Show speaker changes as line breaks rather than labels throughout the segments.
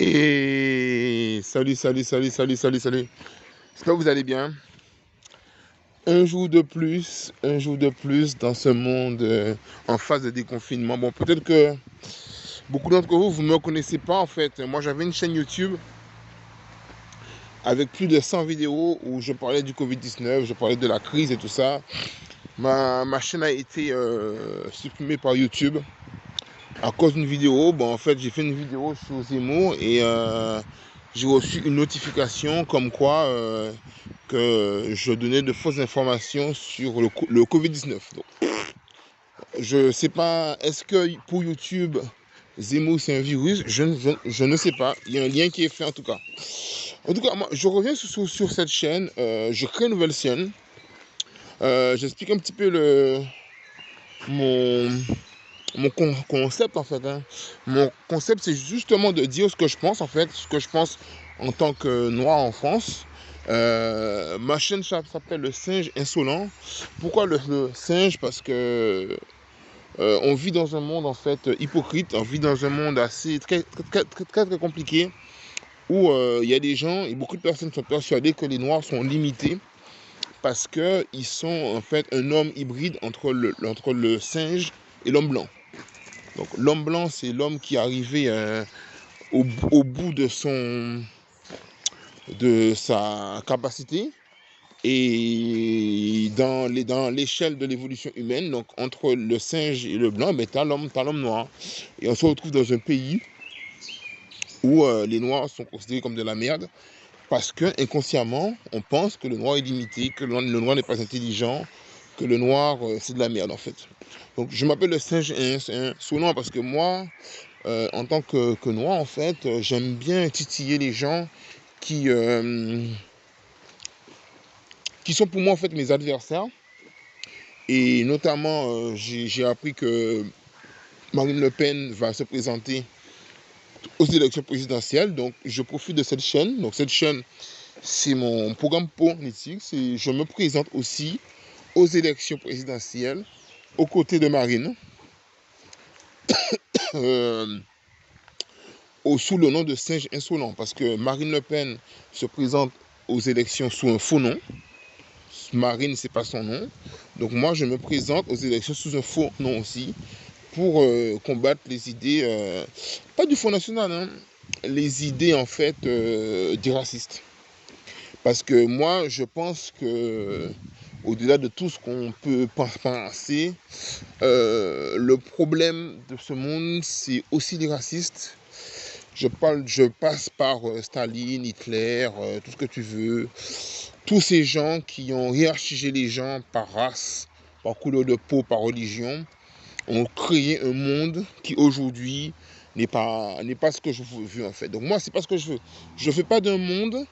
Et salut, salut, salut, salut, salut, salut. J'espère que vous allez bien. Un jour de plus dans ce monde en phase de déconfinement. Bon, peut-être que beaucoup d'entre vous ne me connaissez pas en fait. Moi, j'avais une chaîne YouTube avec plus de 100 vidéos où je parlais du Covid-19, je parlais de la crise et tout ça. Ma chaîne a été supprimée par YouTube à cause d'une vidéo. Bon, en fait, j'ai fait une vidéo sur Zemmour et j'ai reçu une notification comme quoi que je donnais de fausses informations sur le Covid-19. Donc, je ne sais pas, est-ce que pour YouTube, Zemmour c'est un virus? Je ne sais pas. Il y a un lien qui est fait en tout cas. En tout cas, moi, je reviens sur cette chaîne. Je crée une nouvelle chaîne. J'explique un petit peu mon, mon concept en fait. Hein. Mon concept, c'est justement de dire ce que je pense en fait, ce que je pense en tant que noir en France. Ma chaîne s'appelle Le Singe Insolent. Pourquoi le singe? Parce que on vit dans un monde en fait hypocrite, on vit dans un monde assez très compliqué où il y a des gens et beaucoup de personnes sont persuadées que les noirs sont limités parce qu'ils sont en fait un homme hybride entre le singe et l'homme blanc. Donc l'homme blanc, c'est l'homme qui est arrivé au bout de sa capacité et dans l'échelle de l'évolution humaine, donc entre le singe et le blanc, ben, tu as l'homme noir. Et on se retrouve dans un pays où les noirs sont considérés comme de la merde parce que inconsciemment, on pense que le noir est limité, que le noir n'est pas intelligent, que le noir c'est de la merde en fait. Donc je m'appelle le singe insolent parce que moi, en tant que noir, en fait, j'aime bien titiller les gens qui, euh, qui sont pour moi en fait mes adversaires. Et notamment, j'ai appris que Marine Le Pen va se présenter aux élections présidentielles. Donc, je profite de cette chaîne. Donc, cette chaîne, c'est mon programme politique. Je me présente aussi aux élections présidentielles aux côtés de Marine, euh, sous le nom de Singe Insolent. Parce que Marine Le Pen se présente aux élections sous un faux nom. Marine, c'est pas son nom. Donc moi, je me présente aux élections sous un faux nom aussi pour combattre les idées, pas du Front National, hein, les idées en fait des racistes. Parce que moi, je pense que au-delà de tout ce qu'on peut penser, le problème de ce monde, c'est aussi les racistes. Je passe par Staline, Hitler, tout ce que tu veux. Tous ces gens qui ont hiérarchisé les gens par race, par couleur de peau, par religion, ont créé un monde qui aujourd'hui n'est pas ce que je veux en fait. Donc moi, c'est pas ce que je veux. Je ne veux pas d'un monde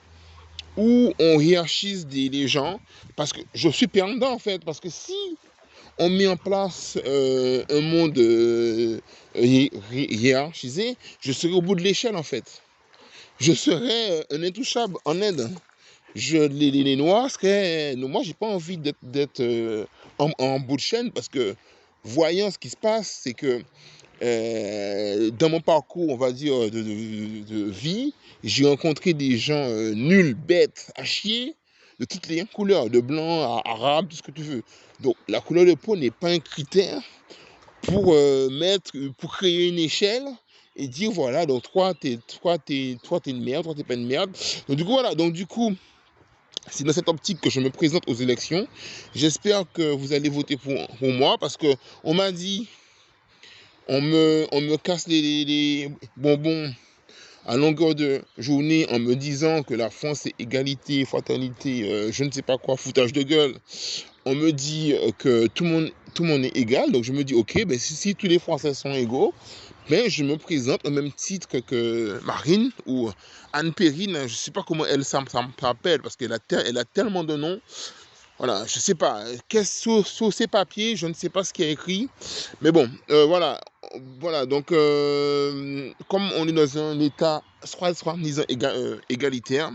où on hiérarchise les gens parce que je suis perdant en fait. Parce que si on met en place un monde hiérarchisé, je serai au bout de l'échelle en fait. Je serais un intouchable en Inde. Les noirs seraient. Moi, j'ai pas envie d'être en bout de chaîne parce que voyant ce qui se passe, c'est que dans mon parcours, on va dire, de vie, j'ai rencontré des gens nuls, bêtes, à chier, de toutes les couleurs, de blanc à arabe, tout ce que tu veux. Donc, la couleur de peau n'est pas un critère pour pour créer une échelle et dire voilà, donc t'es une merde, toi t'es pas une merde. Donc du coup voilà, donc du coup, c'est dans cette optique que je me présente aux élections. J'espère que vous allez voter pour moi parce que on m'a dit, on me casse les bonbons à longueur de journée en me disant que la France c'est égalité, fraternité, je ne sais pas quoi, foutage de gueule. On me dit que tout le monde est égal, donc je me dis ok, ben si tous les Français sont égaux, ben je me présente au même titre que Marine ou Anne Périne, je ne sais pas comment elle s'appelle parce elle a tellement de noms. Voilà, je ne sais pas. Sur ces papiers, je ne sais pas ce qui est écrit. Mais bon, voilà. Voilà, donc comme on est dans un état soi-disant égalitaire,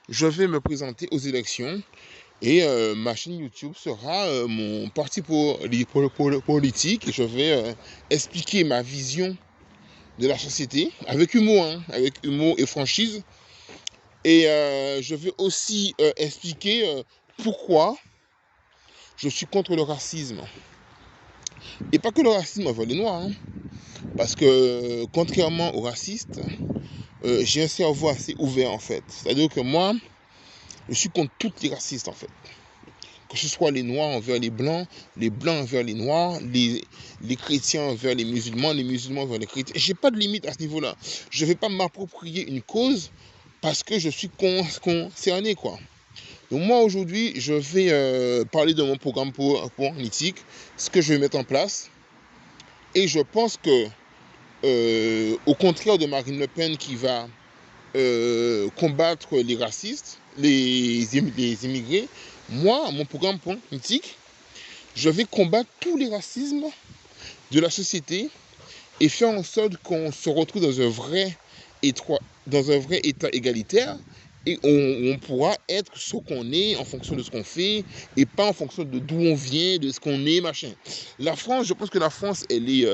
je vais me présenter aux élections et ma chaîne YouTube sera mon parti politique et je vais expliquer ma vision de la société, avec humour, hein, avec humour et franchise. Et je vais aussi expliquer pourquoi je suis contre le racisme. Et pas que le racisme envers les Noirs, hein, parce que contrairement aux racistes, j'ai un cerveau assez ouvert en fait. C'est-à-dire que moi, je suis contre tous les racistes en fait. Que ce soit les Noirs envers les Blancs envers les Noirs, les chrétiens envers les musulmans envers les chrétiens. J'ai pas de limite à ce niveau-là. Je ne vais pas m'approprier une cause parce que je suis concerné, quoi. Donc moi, aujourd'hui, je vais parler de mon programme politique, ce que je vais mettre en place. Et je pense que, au contraire de Marine Le Pen qui va combattre les racistes, les immigrés, moi, mon programme politique, je vais combattre tous les racismes de la société et faire en sorte qu'on se retrouve dans un vrai état égalitaire et on pourra être ce qu'on est en fonction de ce qu'on fait et pas en fonction de d'où on vient, de ce qu'on est, machin. La France, je pense que la France, elle est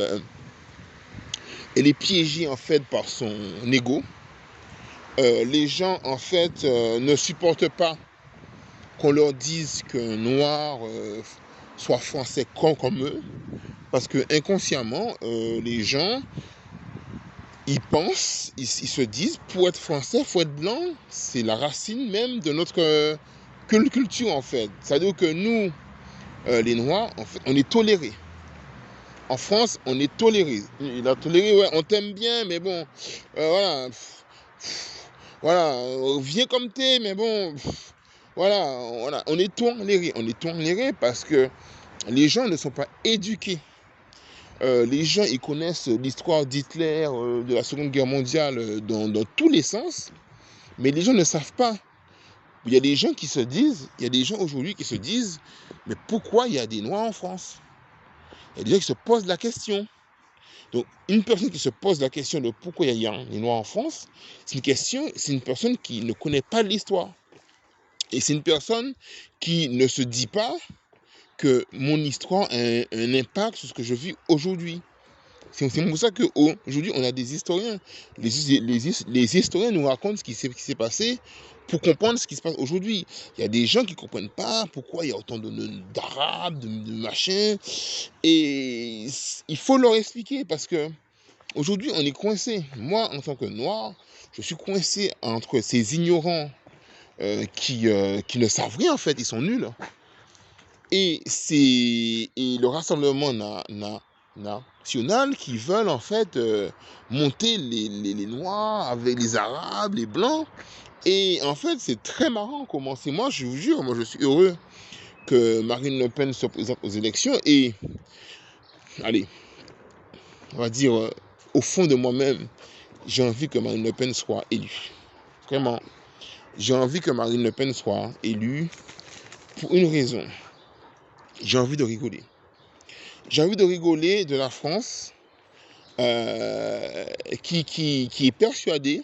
piégée en fait par son ego. Les gens en fait ne supportent pas qu'on leur dise qu'un noir soit français comme eux, parce que inconsciemment, les gens, ils pensent, ils se disent, pour être français, il faut être blanc, c'est la racine même de notre culture en fait. C'est-à-dire que nous, les noirs, en fait, on est tolérés. En France, on est tolérés. Il a toléré, ouais, on t'aime bien, mais bon, voilà, voilà, viens comme t'es, mais bon, voilà, on est tolérés parce que les gens ne sont pas éduqués. Les gens, ils connaissent l'histoire d'Hitler, de la Seconde Guerre mondiale, dans tous les sens, mais les gens ne savent pas. Il y a des gens aujourd'hui qui se disent, mais pourquoi il y a des Noirs en France? Il y a des gens qui se posent la question. Donc, une personne qui se pose la question de pourquoi il y a des Noirs en France, c'est une personne qui ne connaît pas l'histoire. Et c'est une personne qui ne se dit pas que mon histoire a un impact sur ce que je vis aujourd'hui. C'est pour ça qu'aujourd'hui, on a des historiens. Les historiens nous racontent ce qui s'est passé pour comprendre ce qui se passe aujourd'hui. Il y a des gens qui ne comprennent pas pourquoi il y a autant d'Arabes, de machins. Et il faut leur expliquer parce que aujourd'hui, on est coincé. Moi, en tant que noir, je suis coincé entre ces ignorants qui ne savent rien en fait, ils sont nuls. Et le Rassemblement national qui veulent en fait monter les Noirs avec les Arabes, les Blancs. Et en fait, c'est très marrant comment c'est. Moi, je vous jure, moi je suis heureux que Marine Le Pen se présente aux élections. Et, allez, on va dire, au fond de moi-même, j'ai envie que Marine Le Pen soit élue. Vraiment, j'ai envie que Marine Le Pen soit élue pour une raison. J'ai envie de rigoler. J'ai envie de rigoler de la France qui est persuadée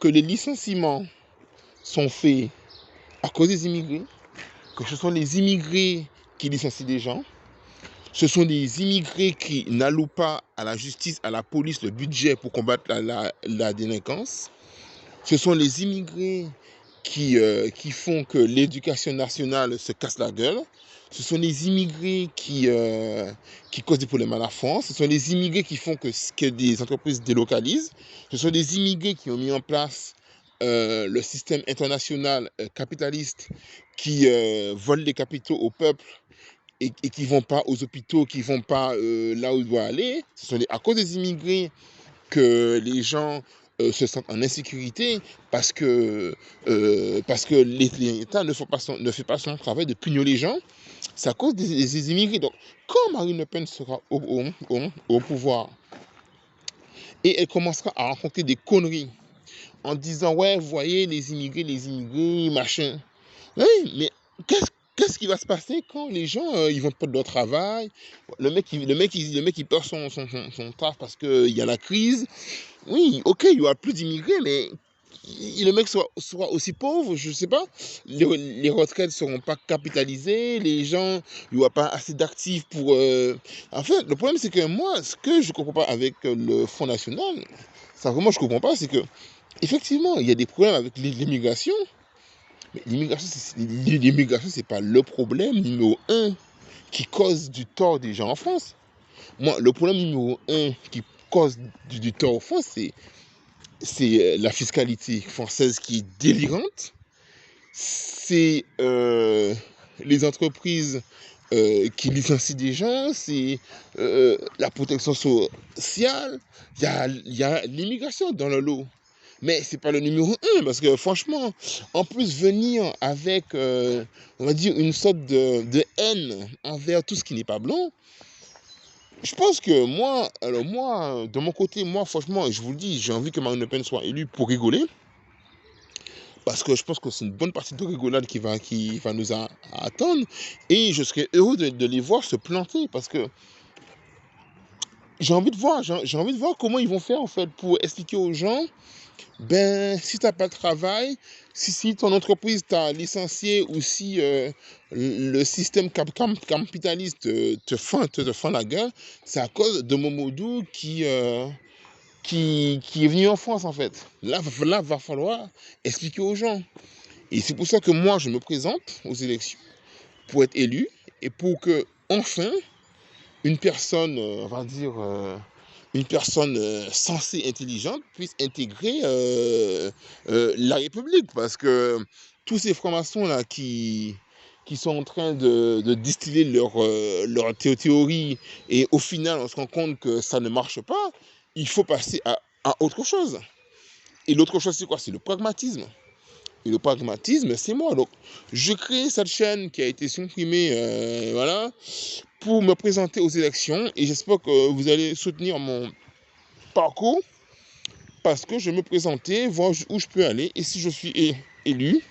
que les licenciements sont faits à cause des immigrés, que ce sont les immigrés qui licencient des gens, ce sont des immigrés qui n'allouent pas à la justice, à la police, le budget pour combattre la délinquance, ce sont les immigrés qui font que l'éducation nationale se casse la gueule. Ce sont les immigrés qui causent des problèmes à la France. Ce sont les immigrés qui font que des entreprises délocalisent. Ce sont des immigrés qui ont mis en place le système international capitaliste qui vole les capitaux au peuple et qui ne vont pas aux hôpitaux, qui ne vont pas là où ils doivent aller. Ce sont à cause des immigrés que les gens se sentent en insécurité parce que l'État ne fait pas son travail de punir les gens. C'est à cause des immigrés. Donc, quand Marine Le Pen sera au pouvoir et elle commencera à raconter des conneries en disant, ouais, vous voyez, les immigrés, machin. Oui, mais qu'est-ce qui va se passer quand les gens ils vont perdre leur travail? Le mec il perd son taf parce qu'il y a la crise. Oui, ok, il y aura plus d'immigrés, mais le mec soit aussi pauvre, je sais pas. Les retraites ne seront pas capitalisées, les gens, il n'y aura pas assez d'actifs pour... En fait, le problème, c'est que moi, ce que je ne comprends pas avec le Front National, ça vraiment je ne comprends pas, c'est que effectivement, il y a des problèmes avec l'immigration, mais l'immigration, c'est pas le problème numéro un qui cause du tort des gens en France. Moi, le problème numéro un qui cause du tort en France, c'est la fiscalité française qui est délirante. C'est les entreprises qui licencient des gens, c'est la protection sociale. Il y a l'immigration dans le lot. Mais c'est pas le numéro un, parce que franchement, en plus venir avec, on va dire, une sorte de haine envers tout ce qui n'est pas blanc, je pense que moi, alors moi, de mon côté, moi, franchement, je vous le dis, j'ai envie que Marine Le Pen soit élue pour rigoler, parce que je pense que c'est une bonne partie de rigolade qui va nous attendre, et je serais heureux de les voir se planter, parce que j'ai envie de voir comment ils vont faire, en fait, pour expliquer aux gens, ben, si tu n'as pas de travail, si ton entreprise t'a licencié, ou si le système capitaliste te fend la gueule, c'est à cause de Momodou qui est venu en France, en fait. Là, va falloir expliquer aux gens. Et c'est pour ça que moi, je me présente aux élections pour être élu et pour que, enfin, une personne, on va dire, une personne sensée, intelligente, puisse intégrer la République. Parce que tous ces francs-maçons-là qui sont en train de distiller leur théorie, et au final, on se rend compte que ça ne marche pas, il faut passer à autre chose. Et l'autre chose, c'est quoi? C'est le pragmatisme. Et le pragmatisme, c'est moi. Donc, je crée cette chaîne qui a été supprimée, voilà, pour me présenter aux élections. Et j'espère que vous allez soutenir mon parcours, parce que je vais me présenter, voir où je peux aller. Et si je suis élu,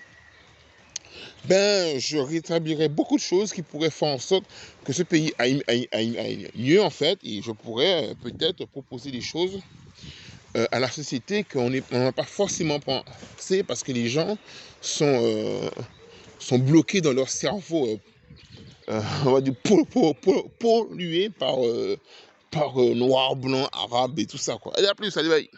ben, je rétablirai beaucoup de choses qui pourraient faire en sorte que ce pays aille mieux, en fait. Et je pourrais peut-être proposer des choses à la société qu'on n'a pas forcément pensé, parce que les gens sont bloqués dans leur cerveau, on va dire pollués par noir, blanc, arabe et tout ça, quoi. Allez, à plus, allez, bye.